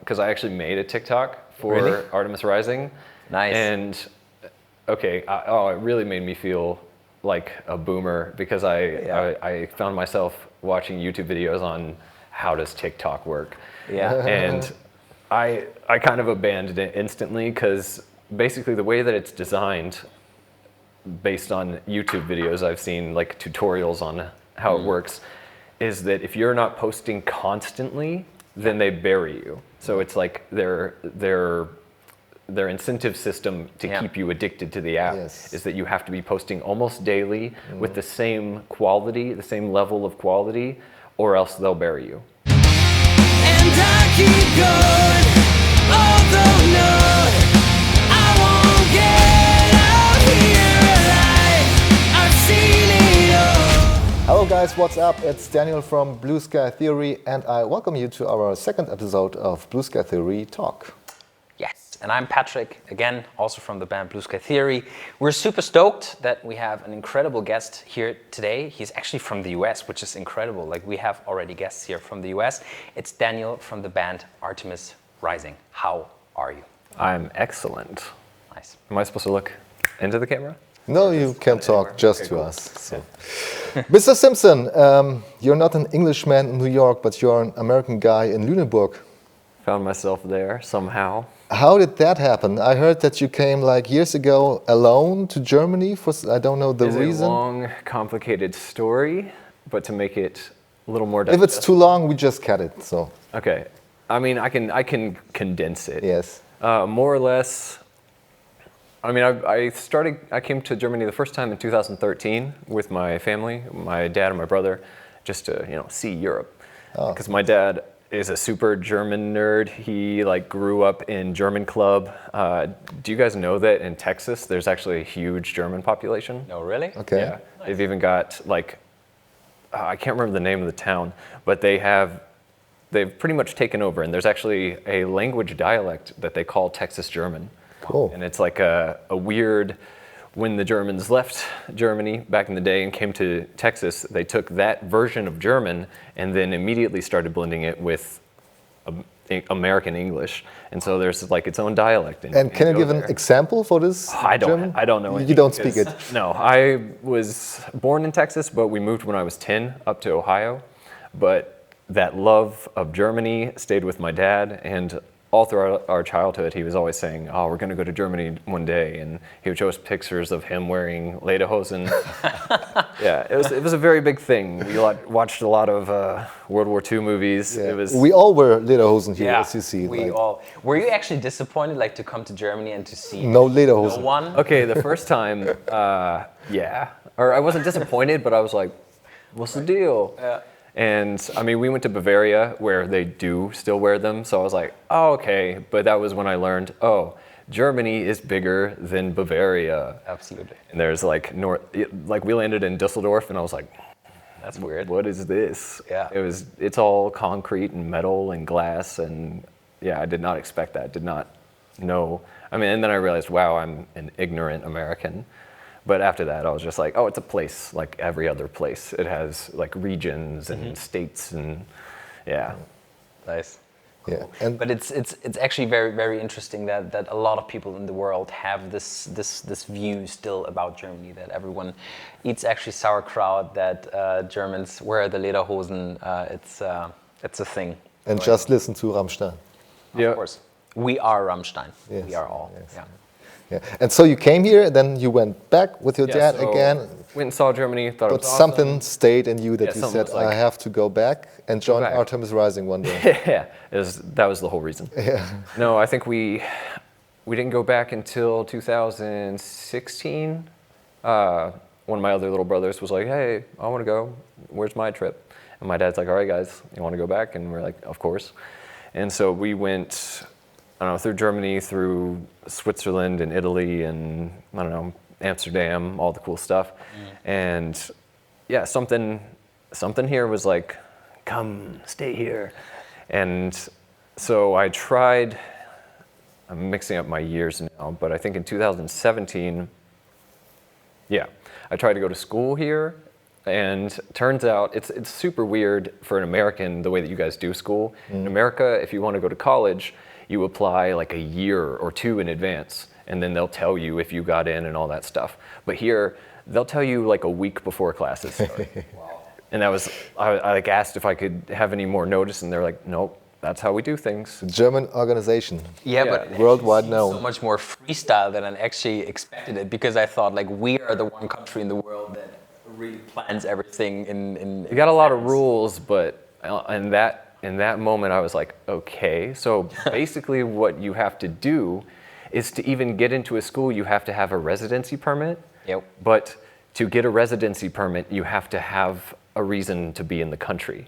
because I actually made a TikTok for Really? Artemis Rising. Nice. And okay, it really made me feel like a boomer because I found myself watching YouTube videos on how does TikTok work. Yeah. And I kind of abandoned it instantly because basically the way that it's designed, based on YouTube videos I've seen, like tutorials on how it works, is that if you're not posting constantly, then they bury you. So it's like their incentive system to keep you addicted to the app is that you have to be posting almost daily with the same quality, the same level of quality, or else they'll bury you. And I keep going, although no, I won't get out here alive. I've seen it all. Hello guys, what's up? It's Daniel from Blue Sky Theory and I welcome you to our second episode of Blue Sky Theory Talk. Yes, and I'm Patrick, again, also from the band Blue Sky Theory. We're super stoked that we have an incredible guest here today. He's actually from the US, which is incredible. Like, we have already guests here from the US. It's Daniel from the band ARTEMIS Rising. How are you? I'm excellent. Nice. Am I supposed to look into the camera? No, you can talk anywhere? just Okay, to cool. us. So. Mr. Simpson, you're not an Englishman in New York, but you're an American guy in Lüneburg. Found myself there somehow. How did that happen? I heard that you came like years ago alone to Germany for, I don't know the It's reason. a long, complicated story, but to make it a little more If it's too long, we just cut it, so. Okay. I mean, I can condense it. Yes. More or less. I mean, I came to Germany the first time in 2013 with my family, my dad and my brother, just to, see Europe. Because my dad is a super German nerd. He grew up in German club. Do you guys know that in Texas there's actually a huge German population? No, really? Okay. Yeah. Nice. They've even got I can't remember the name of the town, but they've pretty much taken over, and there's actually a language dialect that they call Texas German. Cool. And it's like a weird, when the Germans left Germany back in the day and came to Texas, they took that version of German and then immediately started blending it with American English. And so there's its own dialect. And can you give an example for this German? I don't know. You don't speak it? No, I was born in Texas, but we moved when I was 10 up to Ohio. But that love of Germany stayed with my dad, and all throughout our childhood, he was always saying, "Oh, we're going to go to Germany one day," and he would show us pictures of him wearing lederhosen. Yeah, it was a very big thing. We watched a lot of World War II movies. Yeah. It was. We all wear lederhosen here, as you see. We all. Were you actually disappointed, to come to Germany and to see No lederhosen. no one? Okay, the first time, yeah. Or I wasn't disappointed, but I was like, "What's the deal?" Yeah. And I mean, we went to Bavaria where they do still wear them. So I was like, oh, okay. But that was when I learned, oh, Germany is bigger than Bavaria. Absolutely. And there's we landed in Düsseldorf and I was like, That's weird. what is this? Yeah. It's all concrete and metal and glass. And yeah, I did not expect that. Did not know. I mean, and then I realized, wow, I'm an ignorant American. But after that, I was just like, oh, it's a place like every other place. It has regions and states and yeah. Nice. Yeah. But it's actually very, very interesting that a lot of people in the world have this view still about Germany, that everyone eats actually sauerkraut, that Germans wear the lederhosen. It's a thing. And just listen to Rammstein. Of course. We are Rammstein. Yes. We are all. Yes. Yeah. Yeah. And so you came here, then you went back with your dad so again. Went and saw Germany, thought it But was something stayed in you that Yeah, you something said, was like, I have to go back and join back. Artemis Rising one day. yeah, that was the whole reason. Yeah. No, I think we didn't go back until 2016. One of my other little brothers was like, hey, I want to go. Where's my trip? And my dad's like, all right, guys, you want to go back? And we're like, of course. And so we went, I don't know, through Germany, through Switzerland and Italy and, I don't know, Amsterdam, all the cool stuff. And yeah, something here was like, come, stay here. And so I tried, I'm mixing up my years now, but I think in 2017, yeah, I tried to go to school here And turns out it's super weird for an American the way that you guys do school. In America, if you want to go to college, you apply like a year or two in advance, and then they'll tell you if you got in and all that stuff. But here, they'll tell you like a week before classes start. And that was, I like asked if I could have any more notice, and they're like, nope, that's how we do things. German organization. Yeah, Yeah. but it Worldwide actually seems known. so much more freestyle than I actually expected it, because I thought like we are the one country in the world that really plans everything in You got a lot of advance. rules, but in that moment, I was like, okay. So basically, what you have to do is to even get into a school, you have to have a residency permit. Yep. But to get a residency permit, you have to have a reason to be in the country.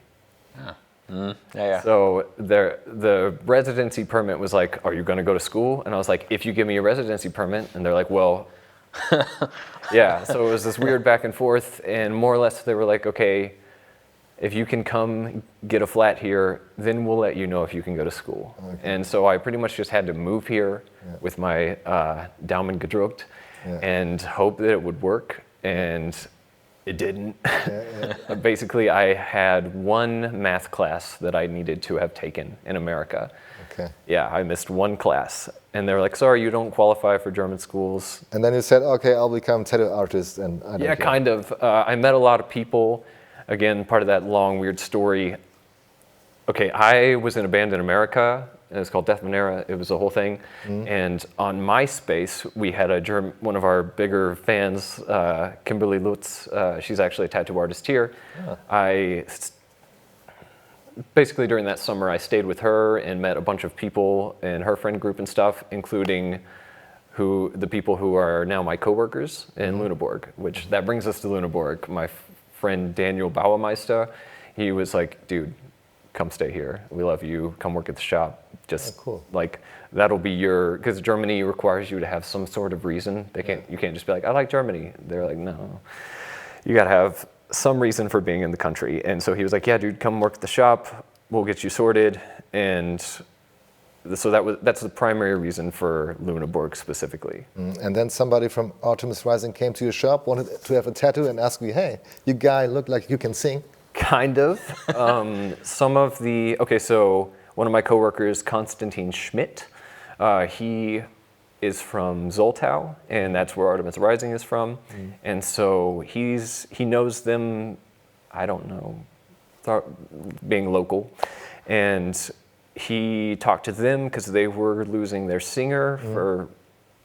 Yeah. So the residency permit was like, are you going to go to school? And I was like, if you give me a residency permit. And they're like, well, yeah. So it was this weird back and forth. And more or less, they were like, okay, if you can come get a flat here, then we'll let you know if you can go to school. Okay. And so I pretty much just had to move here with my Daumen gedrückt and hope that it would work. And it didn't. Basically, I had one math class that I needed to have taken in America. Okay. Yeah, I missed one class. And they were like, sorry, you don't qualify for German schools. And then you said, okay, I'll become tattoo artist, and I don't Yeah, care. kind of. I met a lot of people. Again, part of that long, weird story. Okay, I was in a band in America. It was called Death Manera. It was a whole thing. And on MySpace, we had one of our bigger fans, Kimberly Lutz. She's actually a tattoo artist here. Basically, during that summer, I stayed with her and met a bunch of people in her friend group and stuff, including the people who are now my coworkers in Lüneburg, which that brings us to Lüneburg. My friend Daniel Bauermeister, he was like, dude, come stay here. We love you. Come work at the shop. Just cool. like, that'll be because Germany requires you to have some sort of reason. You can't just be like, I like Germany. They're like, no, you got to have some reason for being in the country. And so he was like, yeah, dude, come work at the shop. We'll get you sorted. And so that's the primary reason for Lüneburg specifically. And then somebody from ARTEMIS Rising came to your shop, wanted to have a tattoo, and asked you, hey, you guy look like you can sing. Kind of. So one of my coworkers, Konstantin Schmidt, he is from Zoltau, and that's where ARTEMIS Rising is from. And so he knows them, I don't know, being local. And he talked to them because they were losing their singer for,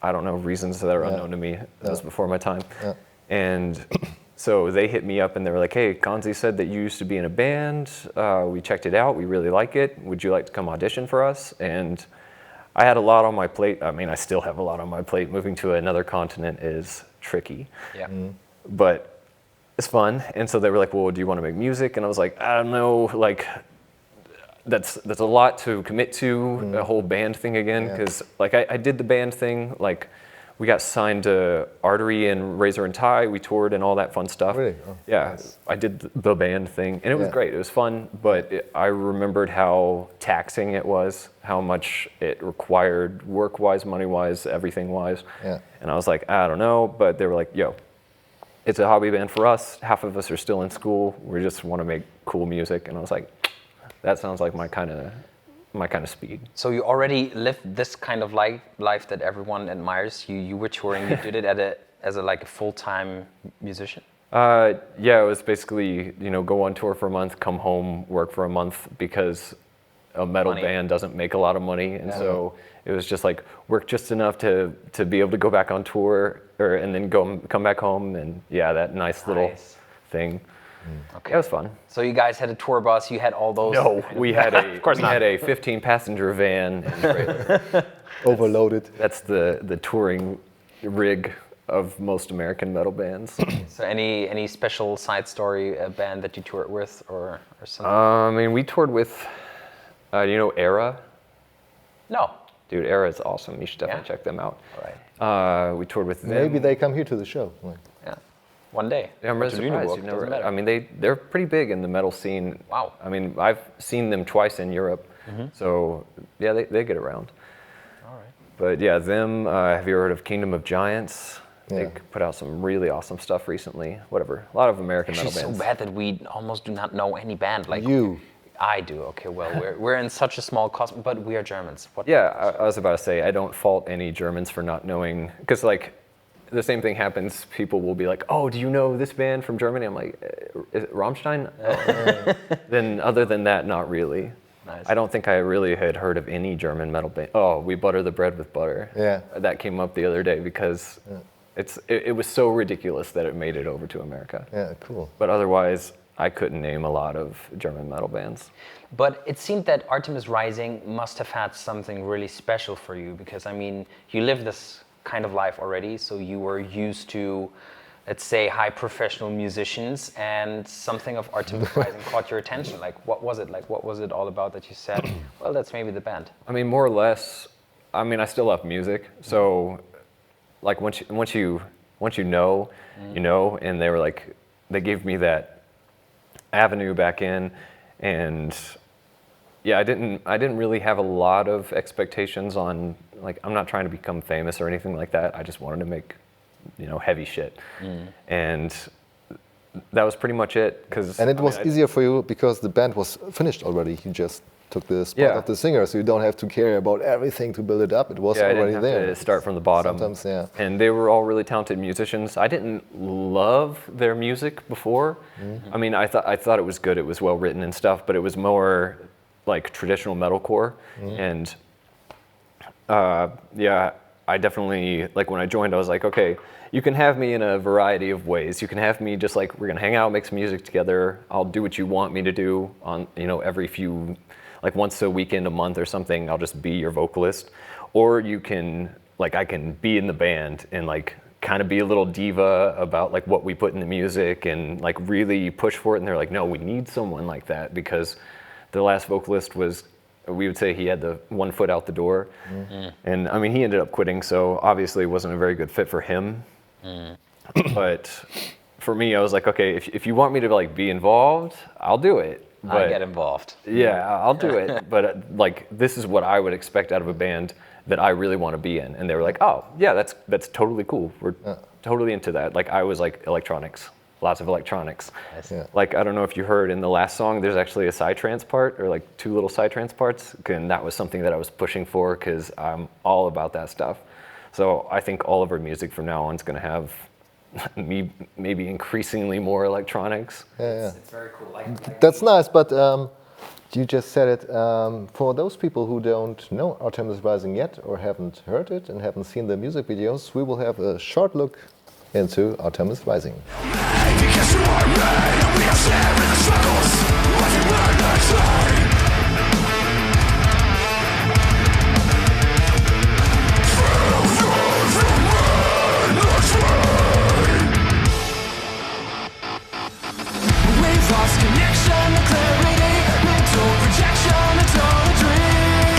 I don't know, reasons that are unknown to me. That was before my time. Yeah. And so they hit me up and they were like, hey, Konzi said that you used to be in a band. We checked it out. We really like it. Would you like to come audition for us? And I had a lot on my plate. I mean, I still have a lot on my plate. Moving to another continent is tricky. Yeah. But it's fun. And so they were like, well, do you want to make music? And I was like, I don't know, like, that's a lot to commit to, a whole band thing again, because like I did the band thing, like we got signed to Artery and Razor and Tie, we toured and all that fun stuff. Really? Oh, yeah, nice. I did the band thing, and it was great, it was fun, but I remembered how taxing it was, how much it required work-wise, money-wise, everything-wise. Yeah. And I was like, I don't know, but they were like, yo, it's a hobby band for us, half of us are still in school, we just want to make cool music, and I was like, that sounds like my kind of speed. So you already lived this kind of life that everyone admires. You were touring. You did it as a full-time musician. Yeah, it was basically go on tour for a month, come home, work for a month, because a metal band doesn't make a lot of money, and so it was just like work just enough to be able to go back on tour, and then come back home, and that nice little thing. Okay. It was fun. So you guys had a tour bus. You had all those. No, we had a 15-passenger van and trailer. Overloaded. That's the touring rig of most American metal bands. So any special side story, a band that you toured with or something? I mean, we toured with, Era? No. Dude, Era is awesome. You should definitely check them out. All right. We toured with them. Maybe they come here to the show. Yeah. One day. Yeah, I'm really To surprised. Lüneburg, You've doesn't never, matter. I mean, they're pretty big in the metal scene. Wow. I mean, I've seen them twice in Europe. So, yeah, they get around. All right. But yeah, them, have you heard of Kingdom of Giants? They Yeah. put out some really awesome stuff recently. Whatever, a lot of American It's metal so bands. bad that we almost do not know any band. Like You. I do. Okay, well, we're in such a small cosmos, but we are Germans. What? Yeah, I was about to say I don't fault any Germans for not knowing, because like the same thing happens. People will be like, "Oh, do you know this band from Germany?" I'm like, "Is it Rammstein?" Oh. Then other than that, not really. Nice. I don't think I really had heard of any German metal band. Oh, We Butter the Bread with Butter. Yeah. That came up the other day because it was so ridiculous that it made it over to America. Yeah, cool. But otherwise, I couldn't name a lot of German metal bands. But it seemed that Artemis Rising must have had something really special for you because, I mean, you live this kind of life already, so you were used to, let's say, high professional musicians, and something of Artemis Rising caught your attention. Like, what was it? Like, what was it all about that you said, well, that's maybe the band? I mean, more or less. I mean, I still love music, so like once you know, you know. And they were like, they gave me that avenue back in, and yeah, I didn't really have a lot of expectations on, like, I'm not trying to become famous or anything like that. I just wanted to make, you know, heavy shit, and that was pretty much it. And it was easier for you because the band was finished already. You just took the spot of the singer, so you don't have to care about everything to build it up. It was I already didn't have there. to start from the bottom. Sometimes, yeah. And they were all really talented musicians. I didn't love their music before. I mean, I thought it was good. It was well written and stuff, but it was more like traditional metalcore. And yeah, I definitely, like, when I joined, I was like, okay, you can have me in a variety of ways. You can have me just like, we're gonna hang out, make some music together. I'll do what you want me to do on, you know, every few, like once a weekend, a month or something, I'll just be your vocalist. Or you can, like, I can be in the band and like kind of be a little diva about like what we put in the music and like really push for it. And they're like, no, we need someone like that, because the last vocalist was, we would say he had the 1 foot out the door. And I mean, he ended up quitting, so obviously it wasn't a very good fit for him. But for me, I was like, okay, if you want me to like be involved, I'll do it. But I get involved. yeah, I'll do it. But like, this is what I would expect out of a band that I really want to be in. And they were like, oh yeah, that's totally cool. We're totally into that. Like, I was like electronics, lots of electronics. Yeah. Like, I don't know if you heard in the last song, there's actually a psytrance part, or like 2 little psytrance parts. And that was something that I was pushing for, because I'm all about that stuff. So I think all of our music from now on is going to have maybe increasingly more electronics. Yeah. It's very cool. Like That's nice, but you just said it. For those people who don't know Artemis Rising yet, or haven't heard it and haven't seen the music videos, we will have a short look into Artemis Rising. Because you are me, and we are sharing the struggles. What you learn to try. We've lost connection to clarity, mental projection, it's all a dream.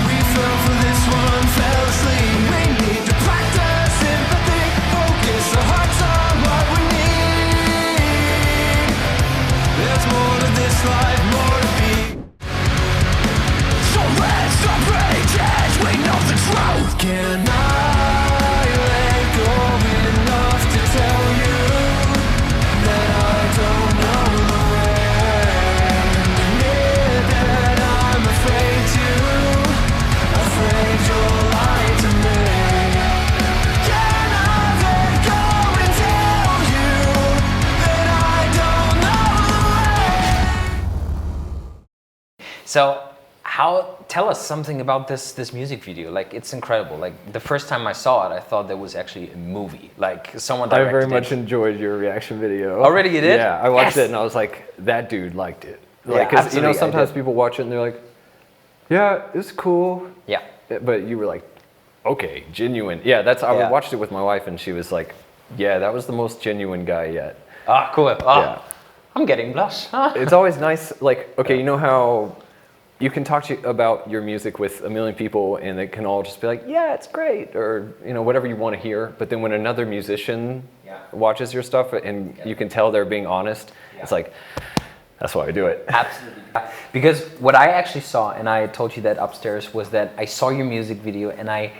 We fell for this one, fell asleep. We need to practice sympathy, focus our hearts on what we need. There's more to this life, more to be. So let's not break it, we know the truth. Can I let go enough to tell you that I don't know the way? Admit that I'm afraid you'll lie to me. Can I let go and tell you that I don't know the way? So, tell us something about this music video. Like, it's incredible. Like, the first time I saw it, I thought there was actually a movie. Like, someone I directed very much it. enjoyed your reaction video. Already you did? Yeah, I watched Yes. it and I was like, that dude liked it. Yeah, Like, 'cause, you know, absolutely, I sometimes did. people watch it and they're like, yeah, it's cool. Yeah. But you were like, okay, genuine. Yeah, I Yeah. watched it with my wife and she was like, yeah, that was the most genuine guy yet. Ah, cool. Ah, Yeah. I'm getting blush. Ah. It's always nice, like, okay, you know how you can talk about your music with a million people and they can all just be like, yeah, it's great, or, you know, whatever you want to hear. But then when another musician watches your stuff and you can tell they're being honest, it's like, that's why I do it. Absolutely. Because what I actually saw, and I told you that upstairs, was that I saw your music video and I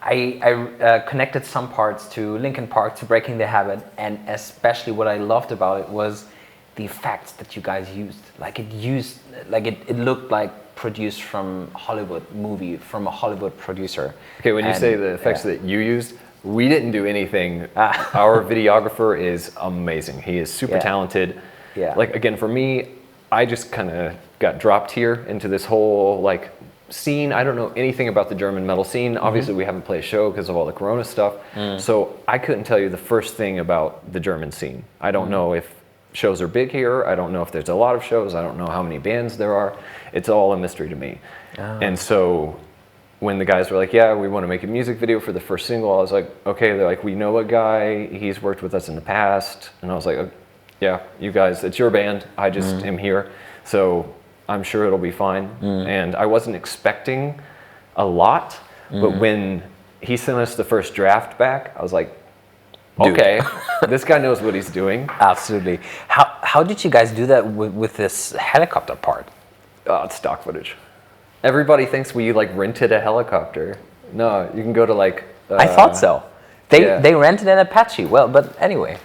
I connected some parts to Linkin Park, to Breaking the Habit, and especially what I loved about it was the effects that you guys used. Like it looked like produced from Hollywood movie, from a Hollywood producer. Okay, when you say the effects that you used, we didn't do anything. Our videographer is amazing. He is super talented. Yeah. Like again, for me, I just kind of got dropped here into this whole like scene. I don't know anything about the German metal scene. Obviously, we haven't played a show because of all the Corona stuff. So I couldn't tell you the first thing about the German scene. I don't know if shows are big here. I don't know if there's a lot of shows. I don't know how many bands there are. It's all a mystery to me. And so when the guys were like, yeah, we want to make a music video for the first single, I was like, okay. They're like, we know a guy. He's worked with us in the past. And I was like, yeah, you guys, it's your band. I just am here. So I'm sure it'll be fine. And I wasn't expecting a lot, but when he sent us the first draft back, I was like, Dude. okay, this guy knows what he's doing. Absolutely. How did you guys do that with this helicopter part? It's stock footage. Everybody thinks we like rented a helicopter. No, you can go to like. I thought so. They rented an Apache. Well, but anyway.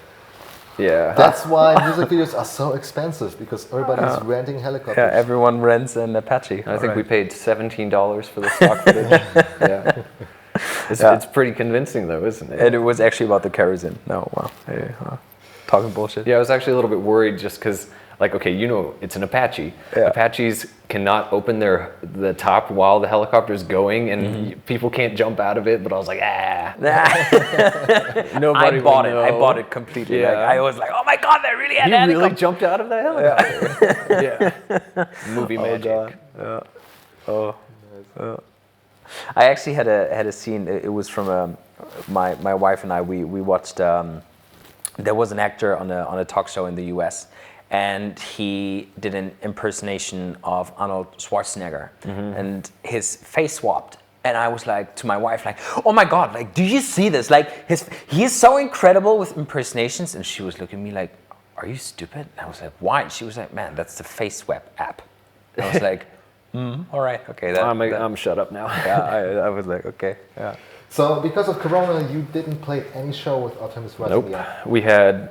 Yeah. That's why music videos are so expensive, because everybody's renting helicopters. Yeah, everyone rents an Apache. I think we paid $17 for the stock footage. Yeah. It's pretty convincing though, isn't it? And it was actually about the kerosene. No, wow. Hey, talking bullshit. Yeah, I was actually a little bit worried just because, like, okay, you know, it's an Apache. Yeah. Apaches cannot open the top while the helicopter's going, and people can't jump out of it. But I was like, nobody I bought will it. know. I bought it completely. Yeah. Like, I was like, oh my god, they really had You a really helicopter. jumped out of that helicopter? Yeah. Movie magic. God. I actually had a scene. It was from my wife and I. We watched. There was an actor on a talk show in the U.S. and he did an impersonation of Arnold Schwarzenegger, and his face swapped. And I was like to my wife, like, "Oh my God! Like, do you see this? Like, he is so incredible with impersonations." And she was looking at me like, "Are you stupid?" And I was like, "Why?" And she was like, "Man, that's the face swap app." And I was like, all right, okay. I'm shut up now. Yeah, I was like, okay, yeah. So because of Corona, you didn't play any show with Artemis Rising Nope. yet? We had,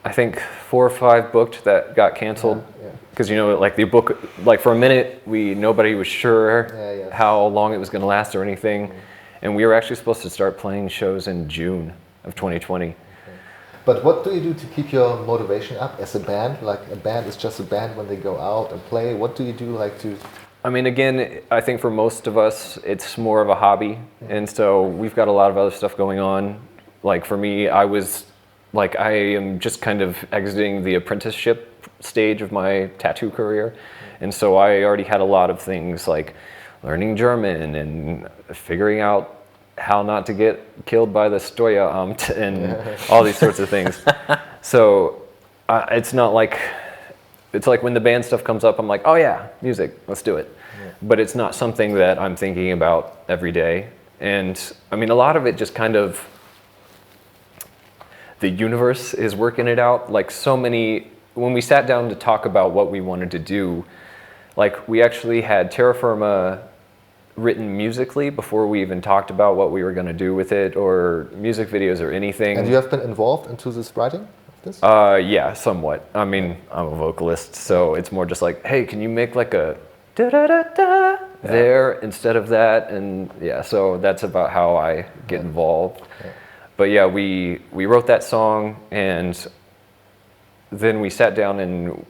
I think, 4 or 5 booked that got canceled. Yeah. Because you know, like the book, like for a minute, nobody was sure Yeah. how long it was going to last or anything, and we were actually supposed to start playing shows in June of 2020. But what do you do to keep your motivation up as a band? Like, a band is just a band when they go out and play. What do you do, like, to... I mean, again, I think for most of us, it's more of a hobby, and so we've got a lot of other stuff going on. Like for me, I am just kind of exiting the apprenticeship stage of my tattoo career, and so I already had a lot of things like learning German and figuring out how not to get killed by the Steueramt and all these sorts of things. So it's not like, it's like when the band stuff comes up, I'm like, oh yeah, music, let's do it. Yeah. But it's not something that I'm thinking about every day. And I mean, a lot of it just kind of, the universe is working it out. Like so many, when we sat down to talk about what we wanted to do, like we actually had Terra Firma written musically before we even talked about what we were going to do with it, or music videos or anything. And you have been involved into this writing of this? Yeah, somewhat. I mean, I'm a vocalist, so it's more just like, hey, can you make like a da-da-da-da there instead of that? And yeah, so that's about how I get involved. Yeah. But yeah, we wrote that song, and then we sat down and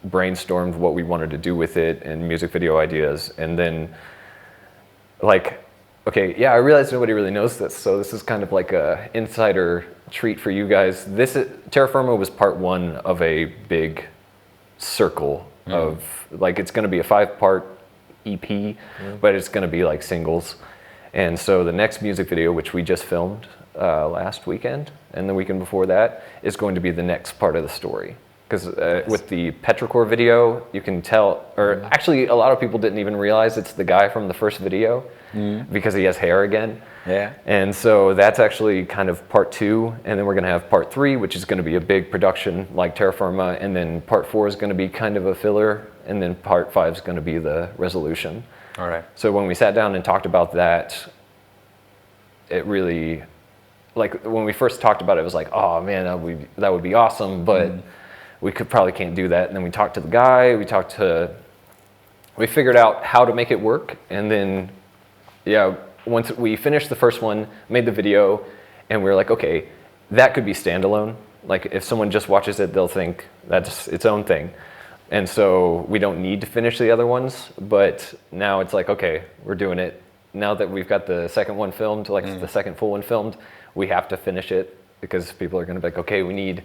brainstormed what we wanted to do with it and music video ideas. And then like, okay, yeah, I realize nobody really knows this, so this is kind of like a insider treat for you guys. Terra Firma was part 1 of a big circle of, like, it's going to be a 5-part EP, but it's going to be like singles. And so the next music video, which we just filmed last weekend and the weekend before that, is going to be the next part of the story. Because with the Petrichor video, you can tell, or actually a lot of people didn't even realize it's the guy from the first video because he has hair again. Yeah. And so that's actually kind of part 2, and then we're going to have part 3, which is going to be a big production like Terra Firma, and then part 4 is going to be kind of a filler, and then part 5 is going to be the resolution. All right. So when we sat down and talked about that, it really, like when we first talked about it, it was like, oh man, that would be awesome, but we probably can't do that. And then we talked to the guy, we figured out how to make it work. And then, yeah, once we finished the first one, made the video, and we were like, okay, that could be standalone. Like if someone just watches it, they'll think that's its own thing. And so we don't need to finish the other ones, but now it's like, okay, we're doing it. Now that we've got the second one filmed, like the second full one filmed, we have to finish it because people are gonna be like, okay, we need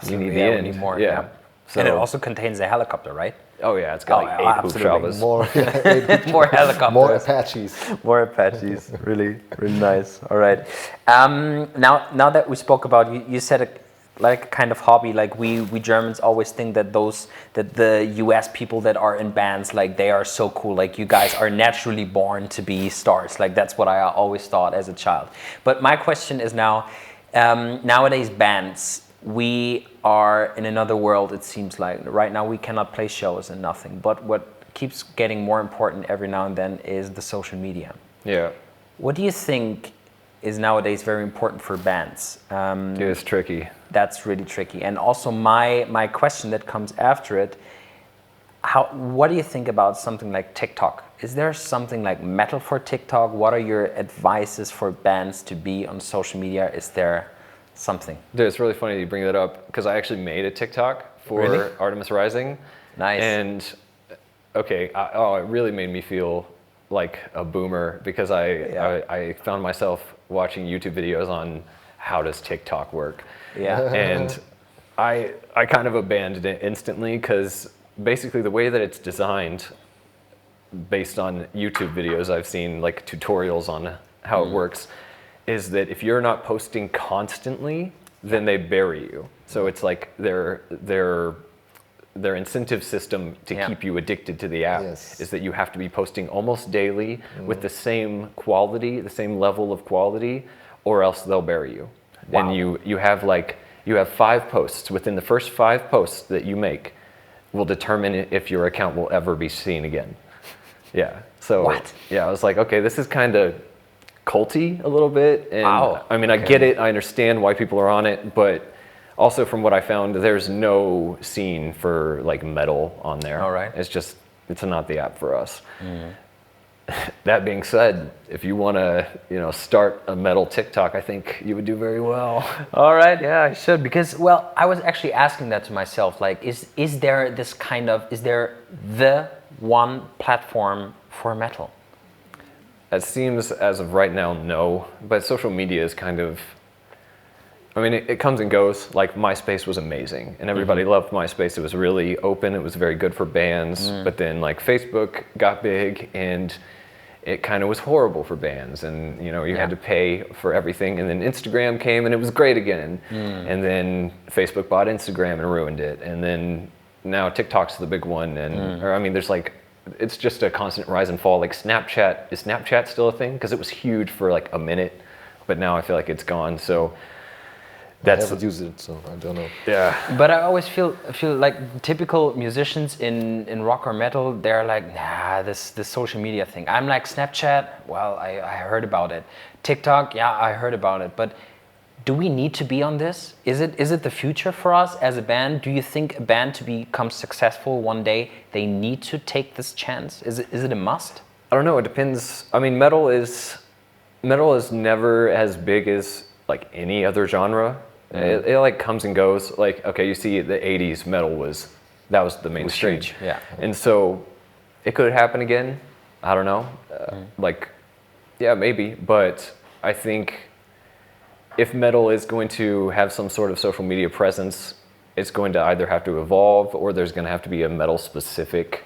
the We end. need more. Yeah. So, And it also contains a helicopter, right? oh yeah, it's got like 8 absolutely. hubschraubers. More helicopters. More Apaches. More Apaches. Really nice. All right. Now that we spoke about, you said like a kind of hobby, like we Germans always think that the US people that are in bands, like they are so cool, like you guys are naturally born to be stars. Like that's what I always thought as a child. But my question is now, nowadays bands, we are in another world, it seems like. Right now we cannot play shows and nothing, but what keeps getting more important every now and then is the social media. Yeah. What do you think is nowadays very important for bands? Dude, it's tricky. That's really tricky. And also my question that comes after it, what do you think about something like TikTok? Is there something like metal for TikTok? What are your advices for bands to be on social media? Is there something? Dude, it's really funny you bring that up because I actually made a TikTok for Really? Artemis Rising. Nice. And okay, it really made me feel like a boomer because I found myself watching YouTube videos on how does TikTok work. Yeah. And I kind of abandoned it instantly because basically the way that it's designed, based on YouTube videos I've seen, like tutorials on how it works, is that if you're not posting constantly, then they bury you. So it's like their incentive system to keep you addicted to the app is that you have to be posting almost daily with the same quality, the same level of quality, or else they'll bury you. Wow. And you have 5 posts. Within the first 5 posts that you make will determine if your account will ever be seen again. Yeah. So yeah, I was like, okay, this is kind of culty a little bit. And I mean, I get it. I understand why people are on it, but also from what I found, there's no scene for like metal on there. All right. It's not the app for us. That being said, if you want to, start a metal TikTok, I think you would do very well. All right, yeah, I should, because, well, I was actually asking that to myself, like, is there the one platform for metal? It seems as of right now, no, but social media is kind of, I mean, it comes and goes. Like MySpace was amazing and everybody loved MySpace. It was really open. It was very good for bands, but then like Facebook got big and it kind of was horrible for bands, and you had to pay for everything. And then Instagram came and it was great again. And then Facebook bought Instagram and ruined it. And then now TikTok's the big one. And or I mean, there's like, it's just a constant rise and fall. Like Snapchat, is Snapchat still a thing? Because it was huge for like a minute, but now I feel like it's gone. So I haven't used it, so I don't know. Yeah. But I always feel like typical musicians in rock or metal, they're like, nah, this social media thing. I'm like, Snapchat, well, I heard about it. TikTok, yeah, I heard about it. But do we need to be on this? Is it the future for us as a band? Do you think a band to become successful one day, they need to take this chance? Is it a must? I don't know, it depends. I mean, metal is never as big as like any other genre. It like comes and goes. Like, okay, you see the 80s metal was the mainstream. huge, yeah. And so it could happen again. I don't know. Like, yeah, maybe. But I think if metal is going to have some sort of social media presence, it's going to either have to evolve or there's going to have to be a metal specific.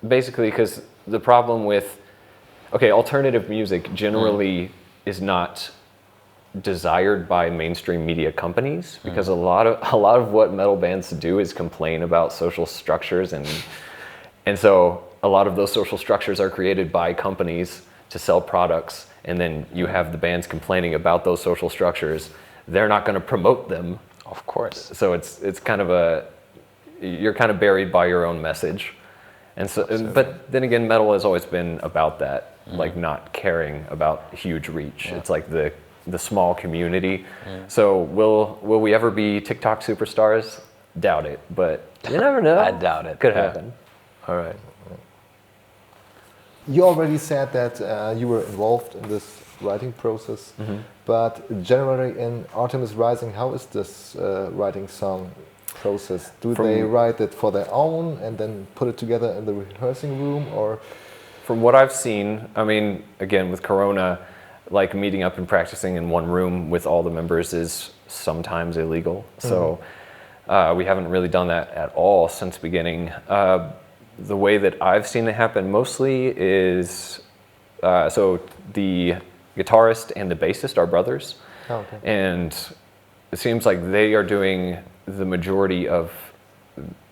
Basically, because the problem with, alternative music generally is not desired by mainstream media companies, because a lot of what metal bands do is complain about social structures, and so a lot of those social structures are created by companies to sell products, and then you have the bands complaining about those social structures. They're not going to promote them, Of course. so it's kind of you're kind of buried by your own message, And so, but then again, metal has always been about that, like not caring about huge reach. It's like the small community. So will we ever be TikTok superstars? Doubt it, but you never know. I doubt it. Could happen. All right. You already said that you were involved in this writing process, but generally in Artemis Rising, how is this writing song process? Do they write it for their own and then put it together in the rehearsing room, or? From what I've seen, I mean, again, with Corona, like meeting up and practicing in one room with all the members is sometimes illegal. So we haven't really done that at all since beginning. The way that I've seen it happen mostly is, so the guitarist and the bassist are brothers. Oh, okay. And it seems like they are doing the majority of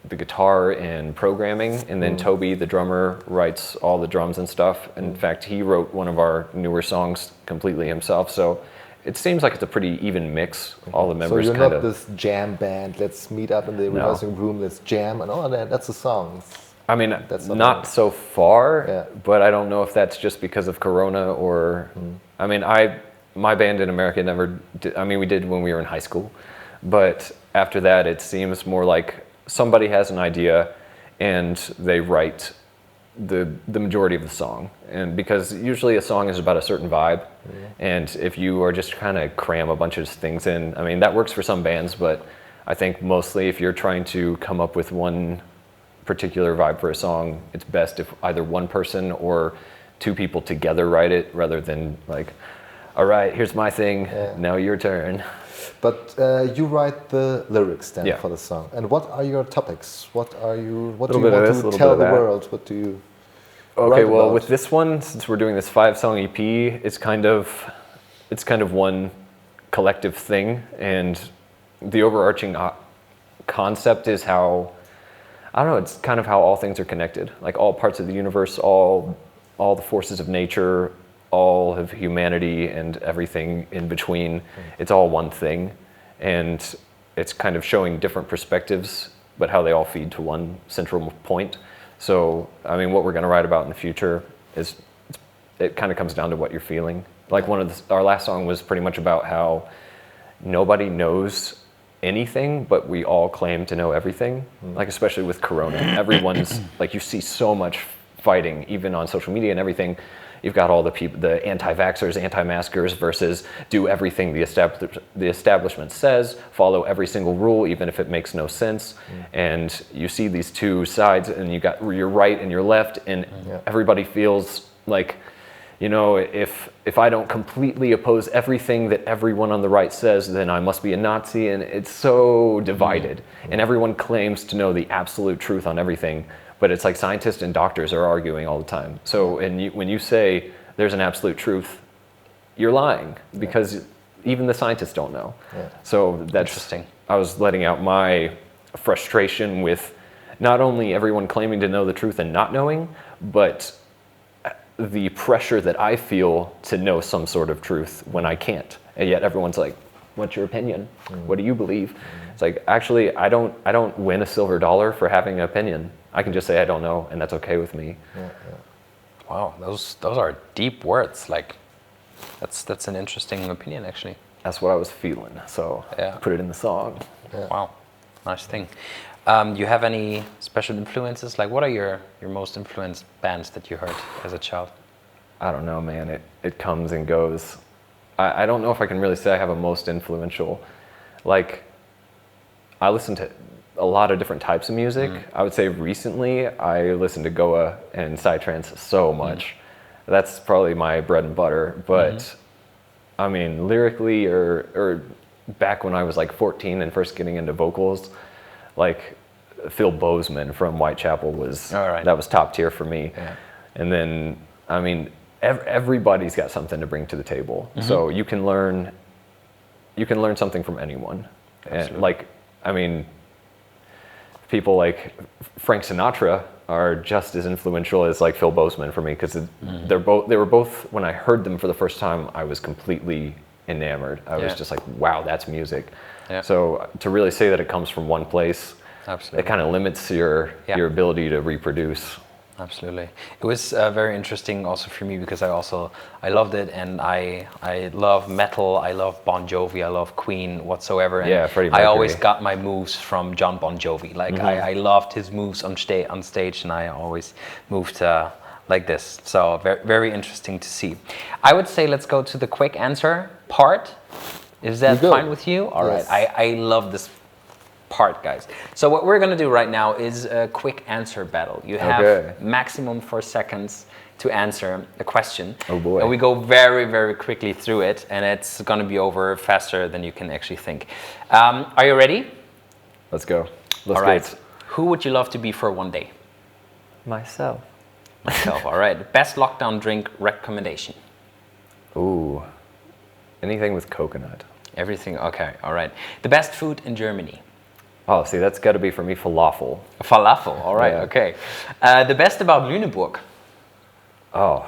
the guitar and programming, and then Toby, the drummer, writes all the drums and stuff. In fact, he wrote one of our newer songs completely himself. So it seems like it's a pretty even mix. All the members So you're kind not of this jam band, let's meet up in the rehearsing room, let's jam, and all that. That's a song. I mean, That's not so far, Yeah. but I don't know if that's just because of Corona or, I mean, my band in America never did, I mean, we did when we were in high school, but after that, it seems more like somebody has an idea and they write the majority of the song. And because usually a song is about a certain vibe, and if you are just kind of cram a bunch of things in, I mean, that works for some bands, but I think mostly if you're trying to come up with one particular vibe for a song, it's best if either one person or two people together write it rather than like, all right, here's my thing, now your turn. But you write the lyrics then Yeah. for the song. And what are your topics? What do you Little want bit of this, to little tell bit the of that. world? What do you Okay, write well, about? with this one, since we're doing this 5-song EP, it's kind of one collective thing, and the overarching concept is how, I don't know, it's kind of how all things are connected. Like all parts of the universe, all the forces of nature, all of humanity and everything in between, it's all one thing. And it's kind of showing different perspectives, but how they all feed to one central point. So, I mean, what we're going to write about in the future is, it kind of comes down to what you're feeling. Like our last song was pretty much about how nobody knows anything, but we all claim to know everything. Like, especially with Corona, everyone's like, you see so much fighting, even on social media and everything. You've got all the people, the anti-vaxxers, anti-maskers versus do everything the establishment says, follow every single rule, even if it makes no sense. And you see these two sides, and you got your right and your left, and everybody feels like, you know, if I don't completely oppose everything that everyone on the right says, then I must be a Nazi, and it's so divided. And everyone claims to know the absolute truth on everything. But it's like scientists and doctors are arguing all the time. So when you say there's an absolute truth, you're lying, because even the scientists don't know. So that's Interesting. I was letting out my frustration with not only everyone claiming to know the truth and not knowing, but the pressure that I feel to know some sort of truth when I can't. And yet everyone's like, what's your opinion? What do you believe? It's like, actually, I don't win a silver dollar for having an opinion. I can just say I don't know, and that's okay with me. Wow, those are deep words. Like, that's an interesting opinion, actually. That's what I was feeling, so Yeah. put it in the song. Wow, nice thing. You have any special influences? Like, what are your most influenced bands that you heard as a child? I don't know, man. It comes and goes. I don't know if I can really say I have a most influential. Like, I listen to a lot of different types of music. I would say recently I listened to Goa and Psytrance so much. That's probably my bread and butter. But I mean, lyrically, or back when I was like 14 and first getting into vocals, like Phil Bozeman from Whitechapel was, that was top tier for me. And then, I mean, everybody's got something to bring to the table. So you can learn something from anyone. And like, I mean, people like Frank Sinatra are just as influential as like Phil Bozeman for me, because they were both, when I heard them for the first time, I was completely enamored. I was just like, wow, that's music. So to really say that it comes from one place, it kind of limits your ability to reproduce. Absolutely. It was very interesting also for me because I loved it, and I love metal, I love Bon Jovi, I love Queen whatsoever. And Yeah, Freddie I always Mercury. got my moves from John Bon Jovi. Like I loved his moves on stage, and I always moved like this. So very, very interesting to see. I would say let's go to the quick answer part. Is that You go. fine with you? All right. Yes. I love this part, guys. So what we're going to do right now is a quick answer battle. You have Okay. maximum 4 seconds to answer a question. Oh, boy. And we go very, very quickly through it, and it's going to be over faster than you can actually think. Are you ready? Let's go. Let's All go. right. Who would you love to be for one day? Myself. Myself. All right. Best lockdown drink recommendation. Ooh. Anything with coconut. Everything. Okay. All right. The best food in Germany. Oh, see, that's got to be for me falafel. Falafel. All right. Yeah. Okay. The best about Lüneburg. Oh,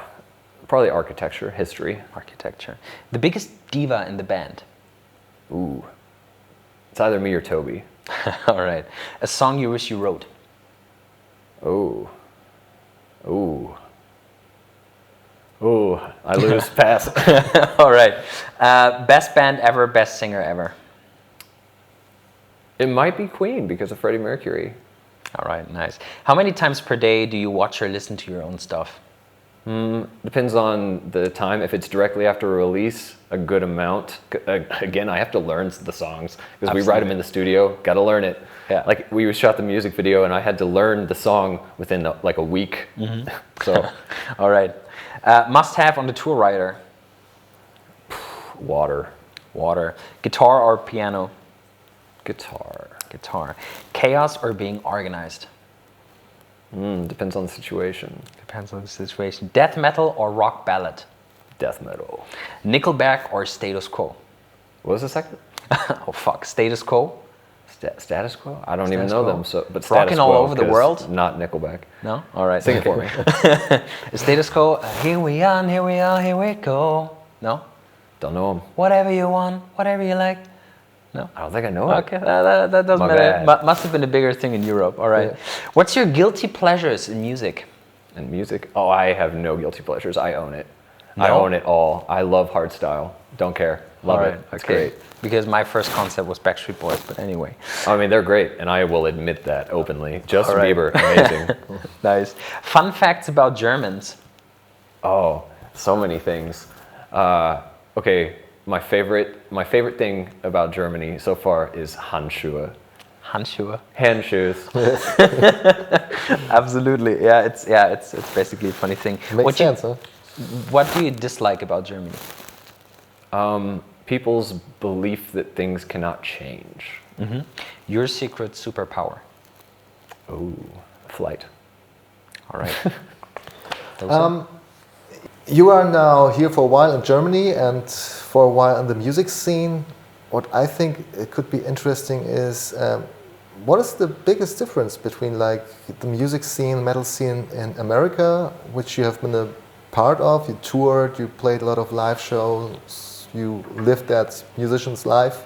probably architecture, history. Architecture. The biggest diva in the band. Ooh. It's either me or Toby. All right. A song you wish you wrote. Ooh. Ooh. Ooh. I lose. Pass. All right. Best band ever, best singer ever. It might be Queen because of Freddie Mercury. All right, nice. How many times per day do you watch or listen to your own stuff? Depends on the time. If it's directly after a release, a good amount. Again, I have to learn the songs because we write them in the studio. Got to learn it. Yeah. Like we shot the music video, and I had to learn the song within like a week. So, All right. Must have on the tour rider. water, Water. Guitar or piano? guitar. Guitar. Chaos or being organized? Depends on the situation. Depends on the situation. Death metal or rock ballad? Death metal. Nickelback or status quo? What was the second? Oh fuck, status quo? Status Quo? I don't even Status know Quo. them. So, but Rockin' Status all Quo, over the 'cause world? Not Nickelback. No? All right. Sing it for me. Status quo. Here we are, here we are, here we go. No? Don't know them. Whatever you want, whatever you like. No? I don't think I know it. Okay, that doesn't My matter. bad. Must have been a bigger thing in Europe. All right. Yeah. What's your guilty pleasures in music? And music? Oh, I have no guilty pleasures. I own it. I No? own it all. I love hardstyle. Don't care. Love All it. right, It's okay. great. Because my first concept was Backstreet Boys, but anyway. I mean, they're great, and I will admit that openly. Justin All right. Bieber, amazing. Nice. Fun facts about Germans. Oh, so many things. Okay, my favorite thing about Germany so far is Handschuhe. Handschuhe. Hand shoes. Absolutely. It's basically a funny thing. Makes sense, huh? What do you dislike about Germany? People's belief that things cannot change. Your secret superpower. Ooh, flight. All right. You are now here for a while in Germany and for a while in the music scene. What I think it could be interesting is what is the biggest difference between like the music scene, metal scene in America, which you have been a part of? You toured, you played a lot of live shows, you lived that musician's life,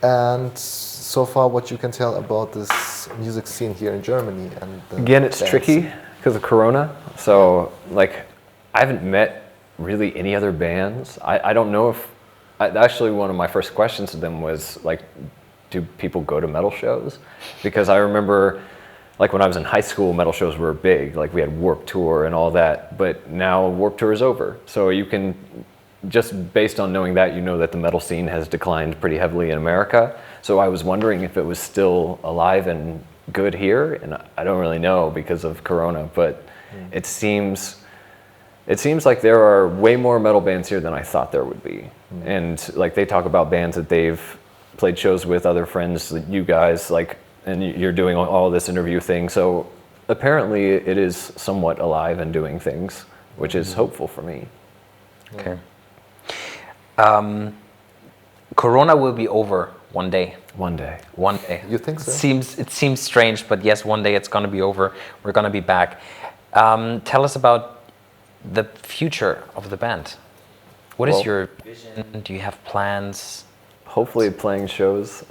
and so far what you can tell about this music scene here in Germany. And the Again, it's bands. tricky because of Corona. So, like, I haven't met really any other bands. I don't know if... Actually, one of my first questions to them was, like, do people go to metal shows? Because I remember, like, when I was in high school, metal shows were big. Like, we had Warped Tour and all that. But now Warped Tour is over. So you can... Just based on knowing that, you know that the metal scene has declined pretty heavily in America. So I was wondering if it was still alive and good here, and I don't really know because of Corona, but it seems like there are way more metal bands here than I thought there would be. And like they talk about bands that they've played shows with, other friends, like you guys, like, and you're doing all this interview thing. So apparently it is somewhat alive and doing things, which is hopeful for me. Okay. Corona will be over one day. One day. One day. You think so? It seems strange, but yes, one day it's going to be over. We're going to be back. Tell us about the future of the band. What is Well- your vision? Do you have plans? Hopefully playing shows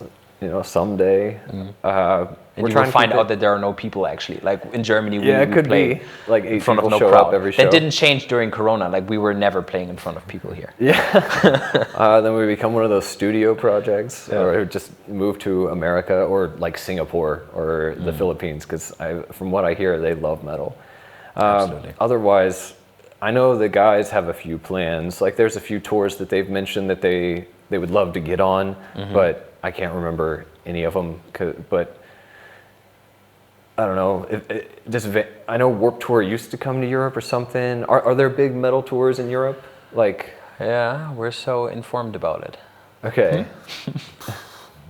someday. And you will find out that there are no people actually. Like in Germany, it we could play be like 8 in front of people no show crowd. up every show. That didn't change during Corona. Like we were never playing in front of people here. Then we become one of those studio projects, or just move to America or like Singapore or the Philippines, because from what I hear, they love metal. Absolutely. Otherwise, I know the guys have a few plans. Like there's a few tours that they've mentioned that they would love to get on, but I can't remember any of them. But I don't know. I know Warped Tour used to come to Europe or something. Are there big metal tours in Europe? Like, Yeah, we're so informed about it. okay.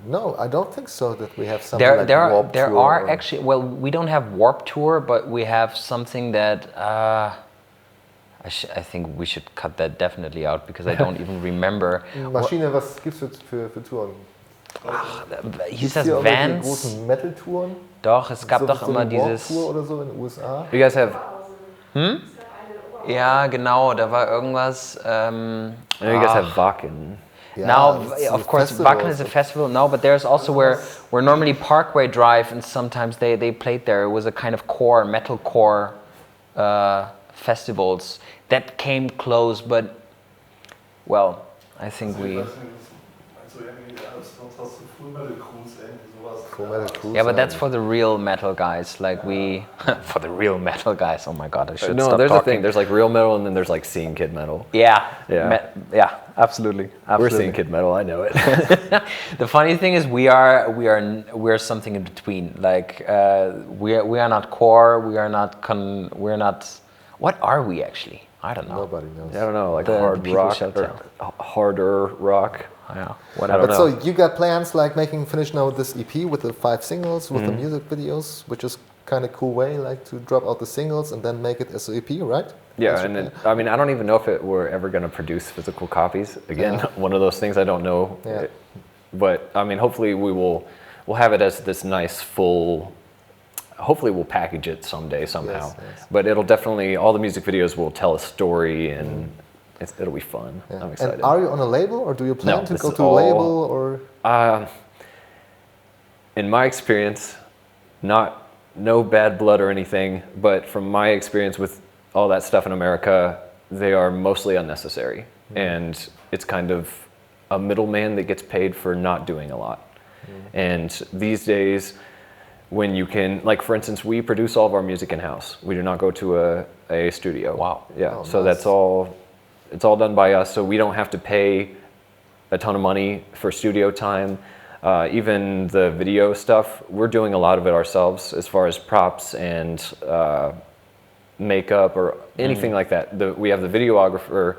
No, I don't think so. That we have something like Warped There Tour are or- actually. Well, we don't have Warp Tour, but we have something that I think we should cut that definitely out because I don't even remember. Maschine, was gibt's für Touren? Hieß das Hier irgendwelche Vans? großen Metal-Touren? Doch, es gab So- doch so immer eine dieses. Warped Tour oder so in den USA? You guys have, Ja, genau, da war irgendwas. I know you guys have Wacken. Yeah, Now, it's of a course, festival. Wacken is a festival. No, but there's also where normally Parkway Drive, and sometimes they played there. It was a kind of core metalcore festivals that came close, but well, I think we. Full Metal Cruise, Yeah, but that's for the real metal guys. Like we, for the real metal guys. Oh my god, I should No, stop there's talking. a thing. There's like real metal, and then there's like scene kid metal. Yeah, Yeah. yeah, absolutely. We're scene kid metal. I know it. The funny thing is, we're something in between. Like we are not core. We're not. What are we actually? I don't know. Nobody knows. I don't know, like The hard people rock shall or harder rock. Yeah, I whatever. don't But know. so you got plans like finish now this EP with the 5 singles, with the music videos, which is kind of cool way like to drop out the singles and then make it as an EP, right? Yeah, That's and your then, I mean, I don't even know if we're ever going to produce physical copies. Again, one of those things I don't know. Yeah. But I mean, hopefully we'll have it as this nice full. Hopefully we'll package it someday somehow. Yes. But it'll definitely, all the music videos will tell a story, and it'll be fun. Yeah. I'm excited. And are you on a label or do you plan No, to this go is to a all- label or? In my experience, no bad blood or anything, but from my experience with all that stuff in America, they are mostly unnecessary. And it's kind of a middleman that gets paid for not doing a lot. And these days, when you can, like for instance, we produce all of our music in-house. We do not go to a studio. Wow. Yeah, Oh, so nice. it's all done by us, so we don't have to pay a ton of money for studio time. Even the video stuff, we're doing a lot of it ourselves as far as props and makeup or anything like that. We have the videographer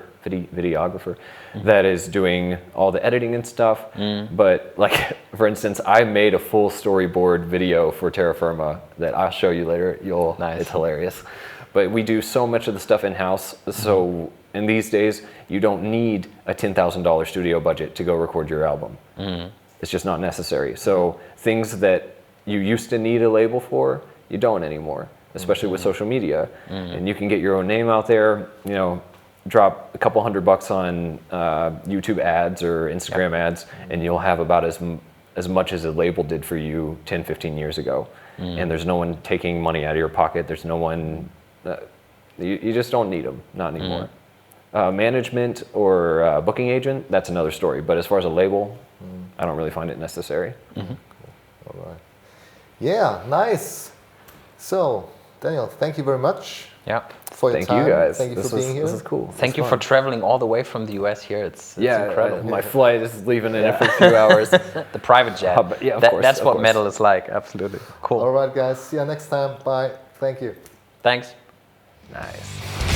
that is doing all the editing and stuff. But like, for instance, I made a full storyboard video for Terra Firma that I'll show you later. Nice. It's hilarious. But we do so much of the stuff in-house. So in these days, you don't need a $10,000 studio budget to go record your album. It's just not necessary. So things that you used to need a label for, you don't anymore, especially with social media. And you can get your own name out there, drop a couple $100 on YouTube ads or Instagram ads, and you'll have about as much as a label did for you 10, 15 years ago. And there's no one taking money out of your pocket. There's no one, you just don't need them, not anymore. Management or booking agent, that's another story. But as far as a label, I don't really find it necessary. All right. Yeah, nice. So, Daniel, thank you very much Yeah. for your Thank time. you guys. Thank you this for being here. This is cool. Thank you for traveling all the way from the US here. It's incredible. My flight is leaving in a few hours. The private jet. But yeah, of course, That's of what course. metal is like. Absolutely. Cool. All right, guys. See you next time. Bye. Thank you. Thanks. Nice.